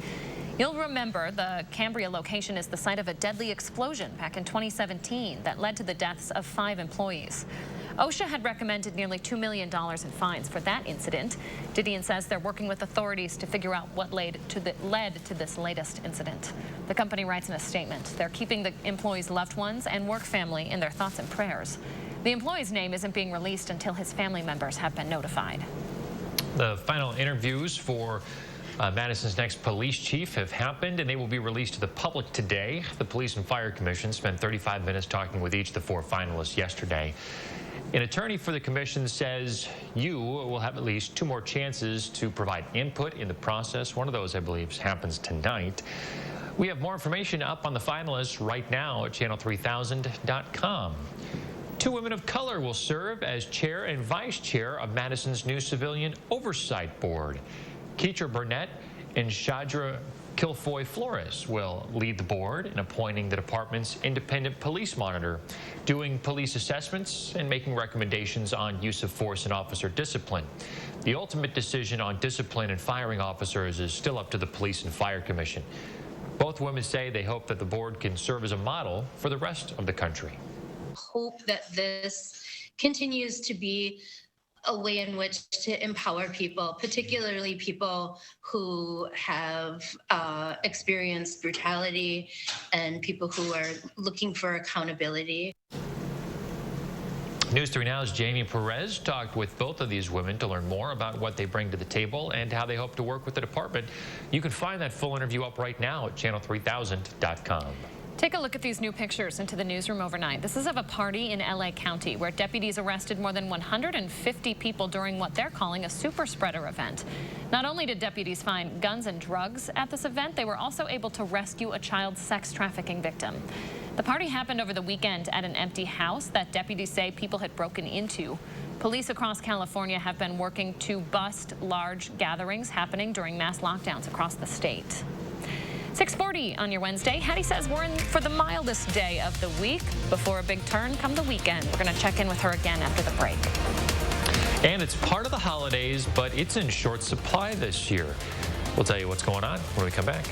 You'll remember the Cambria location is the site of a deadly explosion back in 2017 that led to the deaths of 5 employees. OSHA had recommended nearly $2 million in fines for that incident. Didion says they're working with authorities to figure out what led to this latest incident. The company writes in a statement, they're keeping the employees' loved ones and work family in their thoughts and prayers. The employee's name isn't being released until his family members have been notified. The final interviews for Madison's next police chief have happened, and they will be released to the public today. The Police and Fire Commission spent 35 minutes talking with each of the 4 finalists yesterday. An attorney for the commission says you will have at least 2 more chances to provide input in the process. One of those, I believe, happens tonight. We have more information up on the finalists right now at channel3000.com. 2 women of color will serve as chair and vice chair of Madison's new Civilian Oversight Board. Keitra Burnett and Shadra Kilfoy Flores will lead the board in appointing the department's independent police monitor, doing police assessments, and making recommendations on use of force and officer discipline. The ultimate decision on discipline and firing officers is still up to the Police and Fire Commission. Both women say they hope that the board can serve as a model for the rest of the country. Hope that this continues to be a way in which to empower people, particularly people who have experienced brutality and people who are looking for accountability. News 3 Now's Jamie Perez talked with both of these women to learn more about what they bring to the table and how they hope to work with the department. You can find that full interview up right now at channel3000.com. Take a look at these new pictures into the newsroom overnight. This is of a party in LA County where deputies arrested more than 150 people during what they're calling a super spreader event. Not only did deputies find guns and drugs at this event, they were also able to rescue a child sex trafficking victim. The party happened over the weekend at an empty house that deputies say people had broken into. Police across California have been working to bust large gatherings happening during mass lockdowns across the state. 6:40 on your Wednesday. Hattie says we're in for the mildest day of the week before a big turn come the weekend. We're going to check in with her again after the break. And it's part of the holidays, but it's in short supply this year. We'll tell you what's going on when we come back.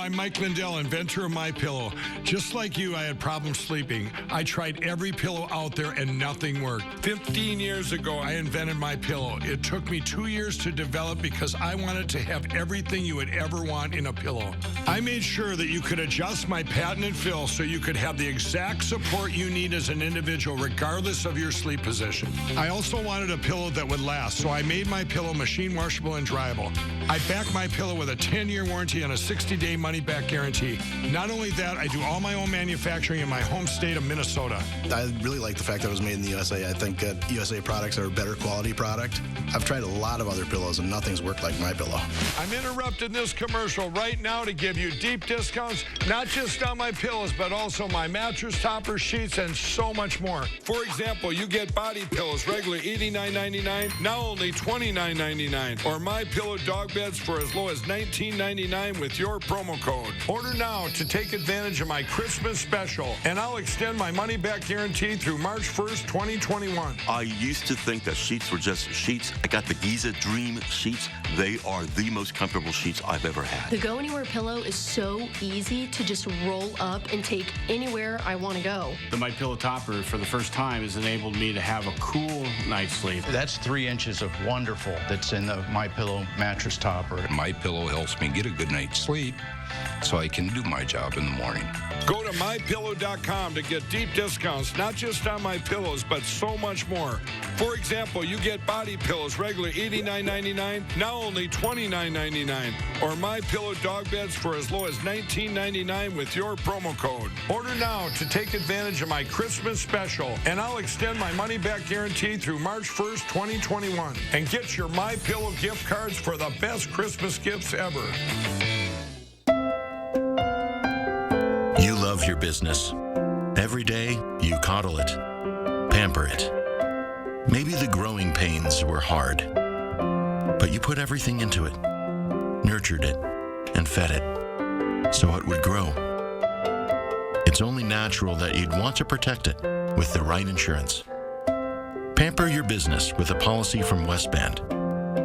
I'm Mike Lindell, inventor of MyPillow. Just like you, I had problems sleeping. I tried every pillow out there and nothing worked. 15 years ago, I invented MyPillow. It took me 2 years to develop because I wanted to have everything you would ever want in a pillow. I made sure that you could adjust my patented fill so you could have the exact support you need as an individual, regardless of your sleep position. I also wanted a pillow that would last, so I made MyPillow machine washable and dryable. I back MyPillow with a 10-year warranty and a 60-day money-back guarantee. Not only that, I do all my own manufacturing in my home state of Minnesota. I really like the fact that it was made in the USA. I think that USA products are a better quality product. I've tried a lot of other pillows and nothing's worked like MyPillow. I'm interrupting this commercial right now to give you deep discounts, not just on my pillows, but also my mattress toppers, sheets, and so much more. For example, you get body pillows, regular $89.99, now only $29.99, or MyPillow dog beds for as low as $19.99 with your promo code. Order now to take advantage of my Christmas special, and I'll extend my money-back guarantee through March 1st, 2021. I used to think that sheets were just sheets. I got the Giza Dream sheets. They are the most comfortable sheets I've ever had. The Go Anywhere pillow is so easy to just roll up and take anywhere I want to go. The MyPillow topper, for the first time, has enabled me to have a cool night's sleep. That's 3 inches of wonderful that's in the MyPillow mattress topper. MyPillow helps me get a good night's sleep so I can do my job in the morning. Go to MyPillow.com to get deep discounts, not just on my pillows, but so much more. For example, you get body pillows, regular $89.99, now only $29.99, or MyPillow dog beds for as low as $19.99 with your promo code. Order now to take advantage of my Christmas special, and I'll extend my money-back guarantee through March 1st, 2021, and get your MyPillow gift cards for the best Christmas gifts ever. You love your business. Every day, you coddle it, pamper it. Maybe the growing pains were hard, but you put everything into it, nurtured it, and fed it, so it would grow. It's only natural that you'd want to protect it with the right insurance. Pamper your business with a policy from Westband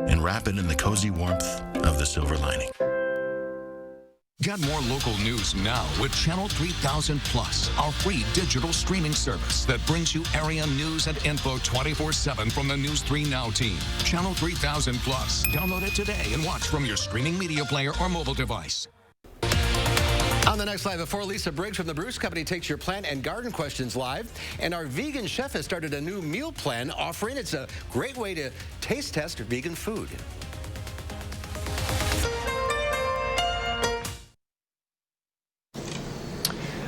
and wrap it in the cozy warmth of the silver lining. Get more local news now with Channel 3000 Plus, our free digital streaming service that brings you area news and info 24/7 from the News 3 Now team. Channel 3000 Plus. Download it today and watch from your streaming media player or mobile device. On the next Live at 4, Lisa Briggs from the Bruce Company takes your plant and garden questions live. And our vegan chef has started a new meal plan offering. It's a great way to taste test vegan food.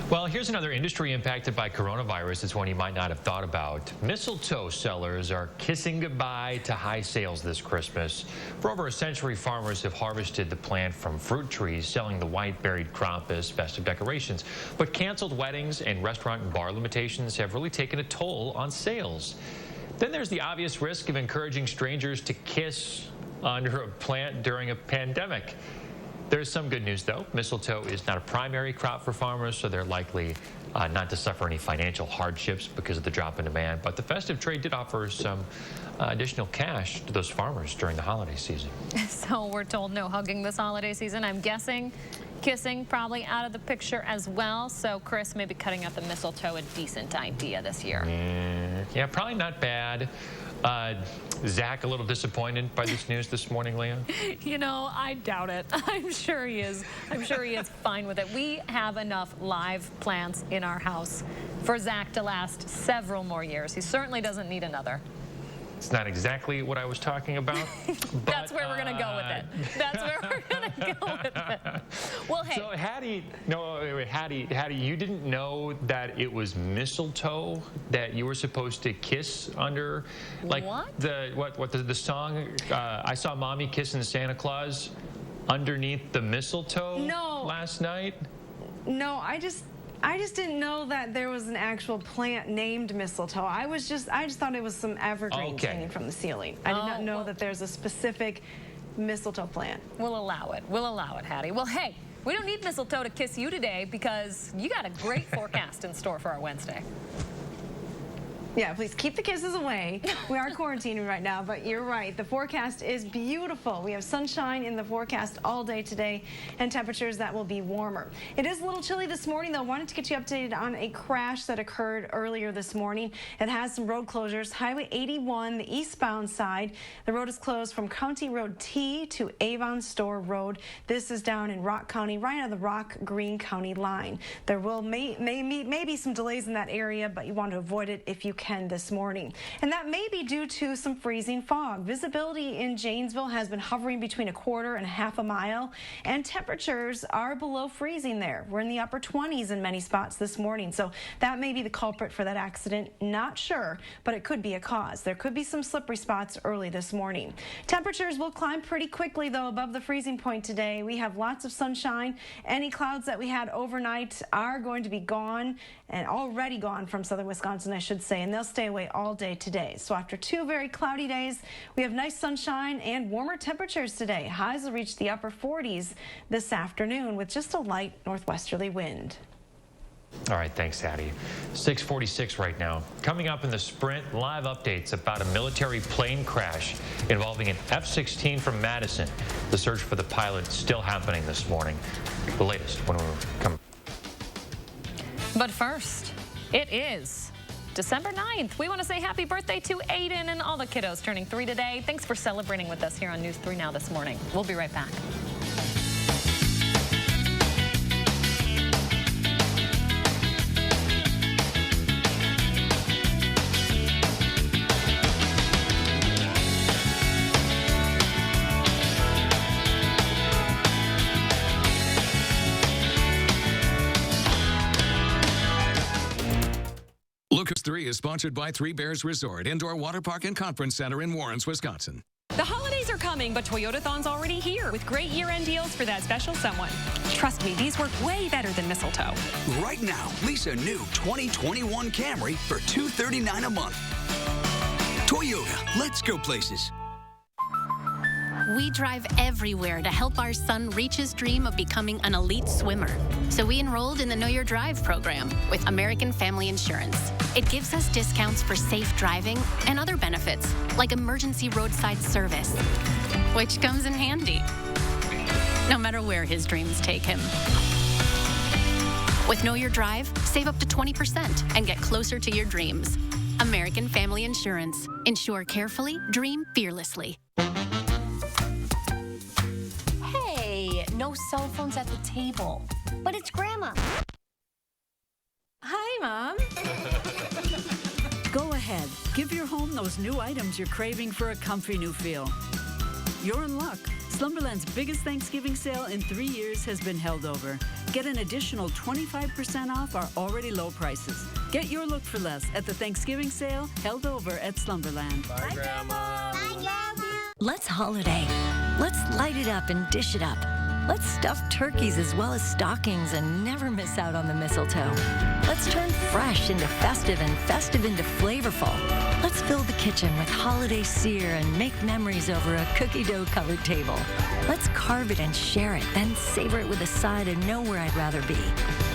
Well, here's another industry impacted by coronavirus. It's one you might not have thought about. Mistletoe sellers are kissing goodbye to high sales this Christmas. For over a century, farmers have harvested the plant from fruit trees, selling the white berried crop as festive decorations. But canceled weddings and restaurant and bar limitations have really taken a toll on sales. Then there's the obvious risk of encouraging strangers to kiss under a plant during a pandemic. There's some good news, though. Mistletoe is not a primary crop for farmers, so they're likely not to suffer any financial hardships because of the drop in demand. But the festive trade did offer some additional cash to those farmers during the holiday season. So we're told no hugging this holiday season. I'm guessing kissing probably out of the picture as well. So Chris, maybe cutting out the mistletoe a decent idea this year. Yeah, probably not bad. Zach, a little disappointed by this news this morning, Leah? You know, I doubt it. I'm sure he is. I'm sure he is fine with it. We have enough live plants in our house for Zach to last several more years. He certainly doesn't need another. It's not exactly what I was talking about. But, that's where we're going to go with it. That's where we're going to go with it. Well, hey. So Hattie, you didn't know that it was mistletoe that you were supposed to kiss under? Like what? The song, I Saw Mommy Kissing Santa Claus underneath the mistletoe last night? No, I just didn't know that there was an actual plant named mistletoe. I just thought it was some evergreen hanging from the ceiling. I did not know that there's a specific mistletoe plant. We'll allow it. We'll allow it, Hattie. Well, hey, we don't need mistletoe to kiss you today because you got a great forecast in store for our Wednesday. Yeah, please keep the kisses away. We are quarantining right now, but you're right. The forecast is beautiful. We have sunshine in the forecast all day today and temperatures that will be warmer. It is a little chilly this morning, though. Wanted to get you updated on a crash that occurred earlier this morning. It has some road closures. Highway 81, the eastbound side. The road is closed from County Road T to Avon Store Road. This is down in Rock County, right on the Rock-Greene County line. There will may be some delays in that area, but you want to avoid it if you can this morning. And that may be due to some freezing fog. Visibility in Janesville has been hovering between 1/4 and 1/2 mile, and temperatures are below freezing there. We're in the upper 20s in many spots this morning, so that may be the culprit for that accident. Not sure, but it could be a cause. There could be some slippery spots early this morning. Temperatures will climb pretty quickly, though, above the freezing point today. We have lots of sunshine. Any clouds that we had overnight are going to be gone, and already gone from southern Wisconsin, I should say, and they'll stay away all day today. So after 2 very cloudy days, we have nice sunshine and warmer temperatures today. Highs will reach the upper 40s this afternoon with just a light northwesterly wind. All right, thanks, Hattie. 6:46 right now. Coming up in the Sprint, live updates about a military plane crash involving an F-16 from Madison. The search for the pilot still happening this morning. The latest when we come. But first, it is December 9th. We want to say happy birthday to Aiden and all the kiddos turning 3 today. Thanks for celebrating with us here on News 3 Now this morning. We'll be right back. Lucas 3 is sponsored by Three Bears Resort, Indoor Water Park and Conference Center in Warrens, Wisconsin. The holidays are coming, but Toyotathon's already here with great year-end deals for that special someone. Trust me, these work way better than mistletoe. Right now, lease a new 2021 Camry for $239 a month. Toyota, let's go places. We drive everywhere to help our son reach his dream of becoming an elite swimmer. So we enrolled in the Know Your Drive program with American Family Insurance. It gives us discounts for safe driving and other benefits, like emergency roadside service, which comes in handy, no matter where his dreams take him. With Know Your Drive, save up to 20% and get closer to your dreams. American Family Insurance. Insure carefully, dream fearlessly. No cell phones at the table. But it's Grandma. Hi, Mom. Go ahead. Give your home those new items you're craving for a comfy new feel. You're in luck. Slumberland's biggest Thanksgiving sale in 3 years has been held over. Get an additional 25% off our already low prices. Get your look for less at the Thanksgiving sale held over at Slumberland. Bye, Grandma. Bye, Grandma. Let's holiday. Let's light it up and dish it up. Let's stuff turkeys as well as stockings and never miss out on the mistletoe. Let's turn fresh into festive and festive into flavorful. Let's fill the kitchen with holiday sear and make memories over a cookie dough covered table. Let's carve it and share it, then savor it with a side and know where I'd rather be.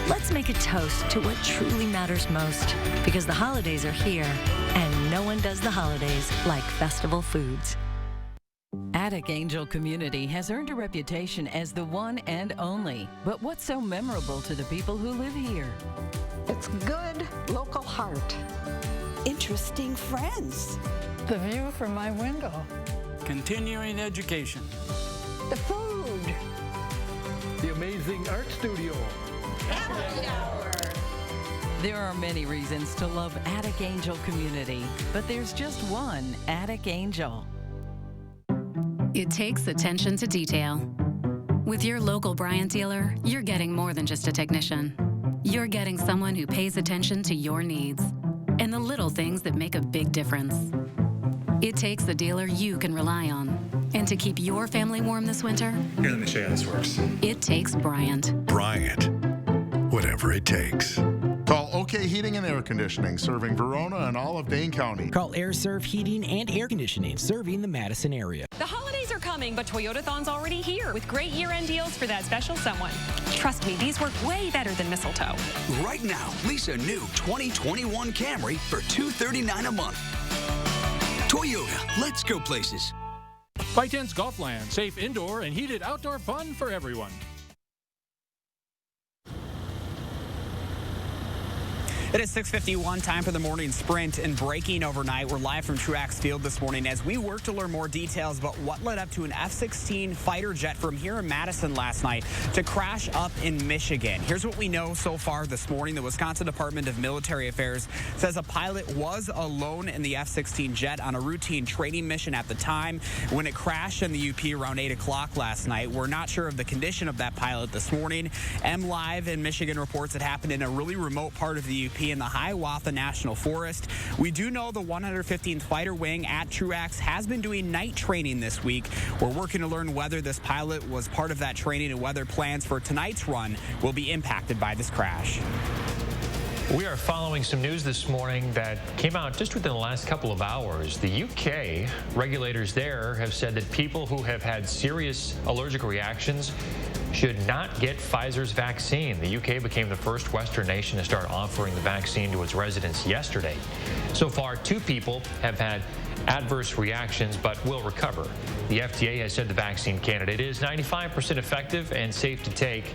Let's make a toast to what truly matters most, because the holidays are here, and no one does the holidays like Festival Foods. Attic Angel Community has earned a reputation as the one and only. But what's so memorable to the people who live here? It's good local heart. Interesting friends. The view from my window. Continuing education. The food. The amazing art studio. Happy hour. There are many reasons to love Attic Angel Community, but there's just one Attic Angel. It takes attention to detail. With your local Bryant dealer, you're getting more than just a technician. You're getting someone who pays attention to your needs and the little things that make a big difference. It takes a dealer you can rely on. And to keep your family warm this winter, here, let me show you how this works. It takes Bryant. Bryant. Whatever it takes. Call OK Heating and Air Conditioning, serving Verona and all of Dane County. Call AirServe Heating and Air Conditioning, serving the Madison area. The holidays are coming, but Toyotathon's already here with great year-end deals for that special someone. Trust me, these work way better than mistletoe. Right now, lease a new 2021 Camry for $239 a month. Toyota, let's go places. ByteDance Golfland, safe indoor and heated outdoor fun for everyone. It is 6:51, time for the morning sprint and breaking overnight. We're live from Truax Field this morning as we work to learn more details about what led up to an F-16 fighter jet from here in Madison last night to crash up in Michigan. Here's what we know so far this morning. The Wisconsin Department of Military Affairs says a pilot was alone in the F-16 jet on a routine training mission at the time when it crashed in the UP around 8 o'clock last night. We're not sure of the condition of that pilot this morning. MLive in Michigan reports it happened in a really remote part of the UP in the Hiawatha National Forest. We do know the 115th Fighter Wing at Truax has been doing night training this week. We're working to learn whether this pilot was part of that training and whether plans for tonight's run will be impacted by this crash. We are following some news this morning that came out just within the last couple of hours. The UK regulators there have said that people who have had serious allergic reactions should not get Pfizer's vaccine. The UK became the first Western nation to start offering the vaccine to its residents yesterday. So far, 2 people have had adverse reactions but will recover. The FDA has said the vaccine candidate is 95% effective and safe to take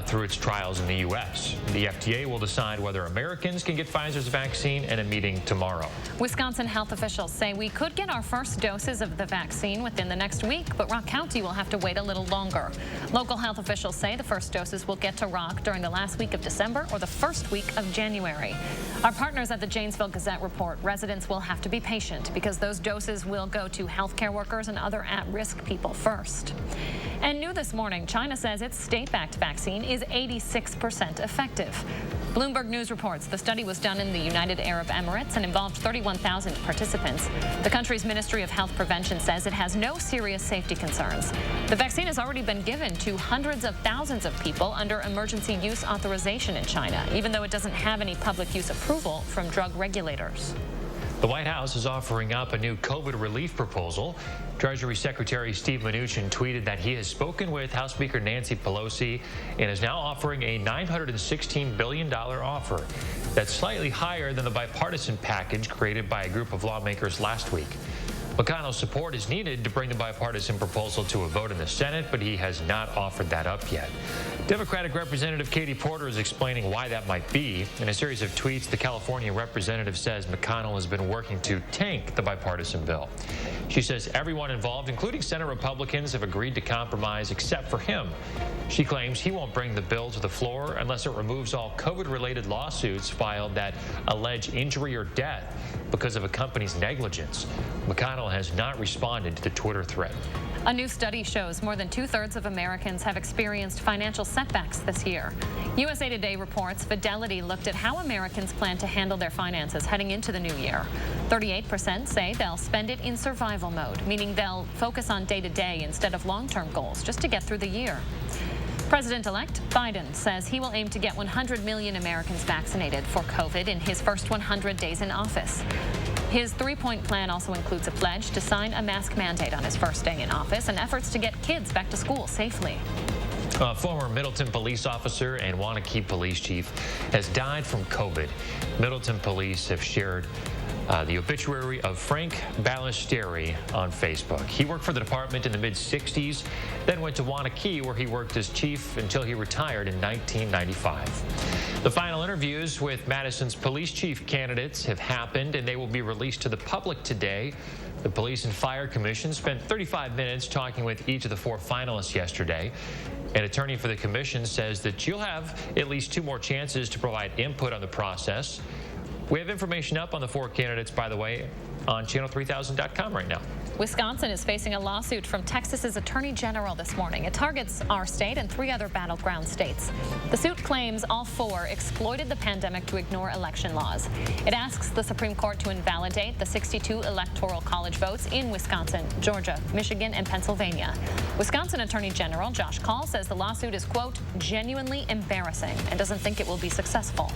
through its trials in the U.S. The FDA will decide whether Americans can get Pfizer's vaccine in a meeting tomorrow. Wisconsin health officials say we could get our first doses of the vaccine within the next week, but Rock County will have to wait a little longer. Local health officials say the first doses will get to Rock during the last week of December or the first week of January. Our partners at the Janesville Gazette report residents will have to be patient because those doses will go to healthcare workers and other at-risk people first. And new this morning, China says its state-backed vaccine is 86% effective. Bloomberg News reports the study was done in the United Arab Emirates and involved 31,000 participants. The country's Ministry of Health Prevention says it has no serious safety concerns. The vaccine has already been given to hundreds of thousands of people under emergency use authorization in China, even though it doesn't have any public use approval from drug regulators. The White House is offering up a new COVID relief proposal. Treasury Secretary Steve Mnuchin tweeted that he has spoken with House Speaker Nancy Pelosi and is now offering a $916 billion offer. That's slightly higher than the bipartisan package created by a group of lawmakers last week. McConnell's support is needed to bring the bipartisan proposal to a vote in the Senate, but he has not offered that up yet. Democratic Representative Katie Porter is explaining why that might be. In a series of tweets, the California representative says McConnell has been working to tank the bipartisan bill. She says everyone involved, including Senate Republicans, have agreed to compromise except for him. She claims he won't bring the bill to the floor unless it removes all COVID-related lawsuits filed that allege injury or death because of a company's negligence. McConnell has not responded to the Twitter thread. A new study shows more than 2/3 of Americans have experienced financial setbacks this year. USA Today reports Fidelity looked at how Americans plan to handle their finances heading into the new year. 38% say they'll spend it in survival mode, meaning they'll focus on day-to-day instead of long-term goals just to get through the year. President-elect Biden says he will aim to get 100 million Americans vaccinated for COVID in his first 100 days in office. His three-point plan also includes a pledge to sign a mask mandate on his first day in office and efforts to get kids back to school safely. A former Middleton police officer and Wanakee police chief has died from COVID. Middleton police have shared the obituary of Frank Ballesteri on Facebook. He worked for the department in the mid-60s, then went to Wanakee, where he worked as chief until he retired in 1995. The final interviews with Madison's police chief candidates have happened, and they will be released to the public today. The Police and Fire Commission spent 35 minutes talking with each of the 4 finalists yesterday. An attorney for the commission says that you'll have at least 2 more chances to provide input on the process. We have information up on the 4 candidates, by the way, on channel3000.com right now. Wisconsin is facing a lawsuit from Texas's Attorney General this morning. It targets our state and 3 other battleground states. The suit claims all 4 exploited the pandemic to ignore election laws. It asks the Supreme Court to invalidate the 62 electoral college votes in Wisconsin, Georgia, Michigan, and Pennsylvania. Wisconsin Attorney General Josh Kaul says the lawsuit is, quote, genuinely embarrassing and doesn't think it will be successful.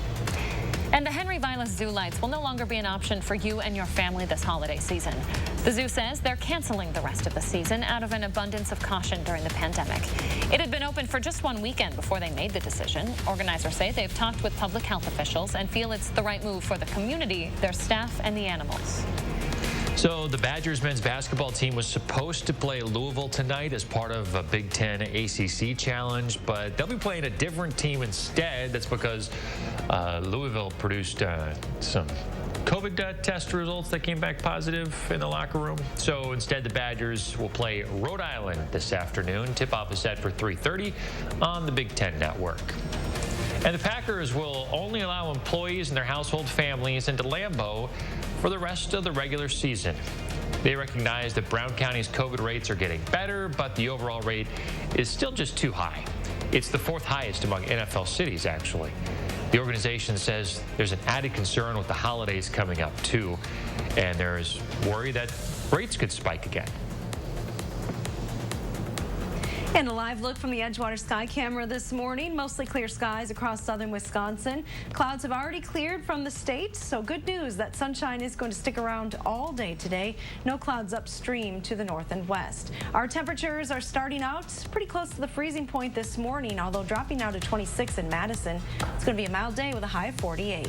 And the Henry Vilas Zoo lights will no longer be an option for you and your family this holiday season. The zoo says they're canceling the rest of the season out of an abundance of caution during the pandemic. It had been open for just 1 weekend before they made the decision. Organizers say they've talked with public health officials and feel it's the right move for the community, their staff, and the animals. So the Badgers men's basketball team was supposed to play Louisville tonight as part of a Big Ten ACC challenge, but they'll be playing a different team instead. That's because Louisville produced some COVID test results that came back positive in the locker room. So instead, the Badgers will play Rhode Island this afternoon. Tip-off is set for 3:30 on the Big Ten Network. And the Packers will only allow employees and their household families into Lambeau for the rest of the regular season. They recognize that Brown County's COVID rates are getting better, but the overall rate is still just too high. It's the 4th highest among NFL cities, actually. The organization says there's an added concern with the holidays coming up, too, and there's worry that rates could spike again. And a live look from the Edgewater Sky Camera this morning. Mostly clear skies across southern Wisconsin. Clouds have already cleared from the state, so good news that sunshine is going to stick around all day today. No clouds upstream to the north and west. Our temperatures are starting out pretty close to the freezing point this morning, although dropping now to 26 in Madison. It's going to be a mild day with a high of 48.